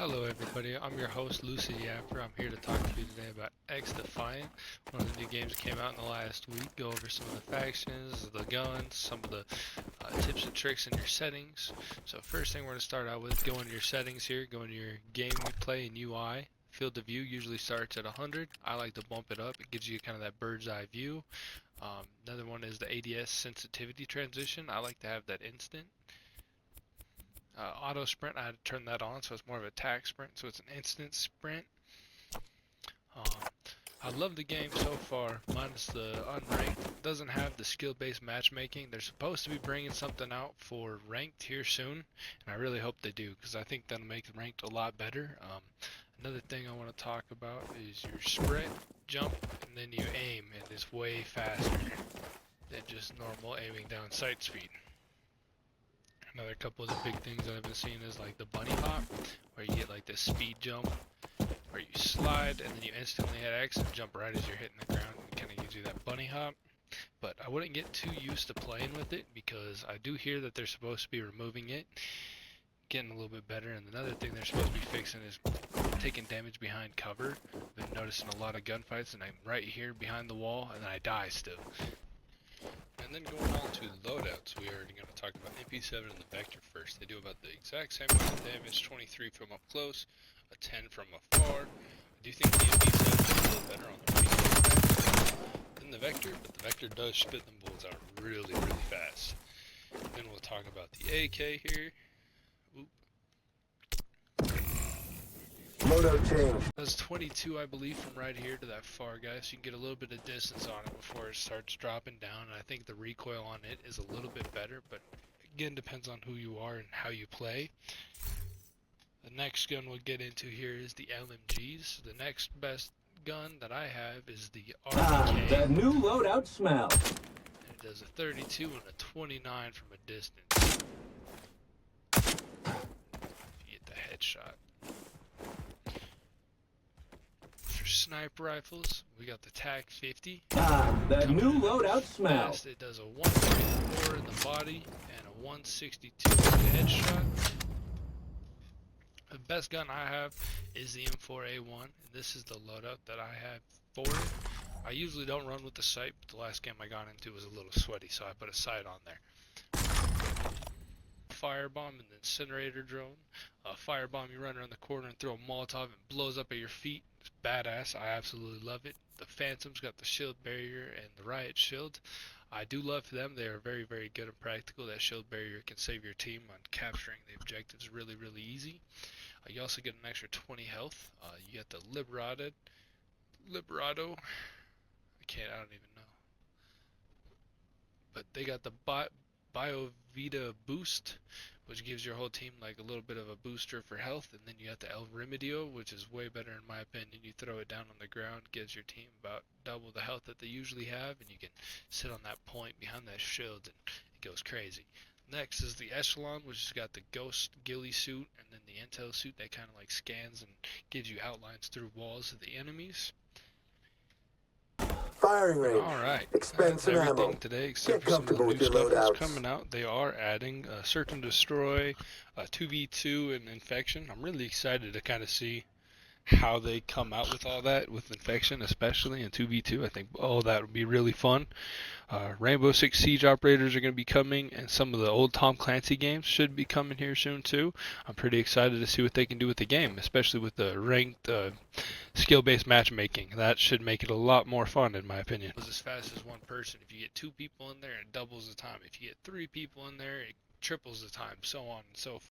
Hello everybody, I'm your host Lucy Yapper. I'm here to talk to you today about Xdefiant, one of the new games that came out in the last week. Go over some of the factions, the guns, some of the tips and tricks in your settings. So first thing we're going to start out with, go into your settings here, go into your game you play in UI. Field of view usually starts at 100. I like to bump it up. It gives you kind of that bird's eye view. Another one is the ADS sensitivity transition. I like to have that instant. Auto sprint, I had to turn that on, so it's more of a attack sprint, so it's an instant sprint. I love the game so far, minus the unranked. It doesn't have the skill-based matchmaking. They're supposed to be bringing something out for ranked here soon, and I really hope they do, because I think that'll make ranked a lot better. Another thing I want to talk about is your sprint, jump, and then you aim, and it's way faster than just normal aiming down sight speed. Another couple of the big things that I've been seeing is like the bunny hop, where you get like this speed jump, where you slide and then you instantly hit X and jump right as you're hitting the ground. It kind of gives you that bunny hop. But I wouldn't get too used to playing with it because I do hear that they're supposed to be removing it, getting a little bit better. And another thing they're supposed to be fixing is taking damage behind cover. I've been noticing a lot of gunfights and I'm right here behind the wall and then I die still. And then going on to loadouts, we are going to talk about MP7 and the Vector first. They do about the exact same amount of damage, 23 from up close, a 10 from afar. I do think the MP7 is a little better on the recoil than the Vector, but the Vector does spit them bullets out really, really fast. Then we'll talk about the AK here. Oop. Loadout change. Does 22, I believe, from right here to that far guy, so you can get a little bit of distance on it before it starts dropping down. And I think the recoil on it is a little bit better, but again, depends on who you are and how you play. The next gun we'll get into here is the LMGs. The next best gun that I have is the RPK. That new loadout smell. It does a 32 and a 29 from a distance. You get the headshot. Sniper rifles, we got the TAC 50. That new loadout smell. It does a 134 in the body and a 162 in the headshot. The best gun I have is the M4A1, and this is the loadout that I have for it. I usually don't run with the sight, but the last game I got into was a little sweaty, so I put a sight on there. Firebomb and the incinerator drone. Firebomb, you run around the corner and throw a Molotov and blows up at your feet. It's badass. I absolutely love it. The Phantom's got the shield barrier and the riot shield. I do love them. They are very, very good and practical. That shield barrier can save your team on capturing the objectives really, really easy. You also get an extra 20 health. You get the Liberato. I don't even know. But they got the BioVita boost, which gives your whole team like a little bit of a booster for health, and then you got the El Remedio, which is way better in my opinion. You throw it down on the ground, gives your team about double the health that they usually have, and you can sit on that point behind that shield and it goes crazy. Next is the Echelon, which has got the Ghost Ghillie suit and then the Intel suit that kind of like scans and gives you outlines through walls of the enemies. Firing range. Alright, Expensive that's everything ammo. today except Get for some of the comfortable new with your stuff that's loadouts. coming out. They are adding Search and Destroy, 2v2, and Infection. I'm really excited to kind of see how they come out with all that, with Infection especially, and 2v2. I think that would be really fun. Rainbow Six Siege operators are going to be coming, and some of the old Tom Clancy games should be coming here soon too. I'm pretty excited to see what they can do with the game, especially with the ranked skill-based matchmaking. That should make it a lot more fun in my opinion. It goes as fast as one person. If you get 2 people in there, it doubles the time. If you get 3 people in there, it triples the time, so on and so forth.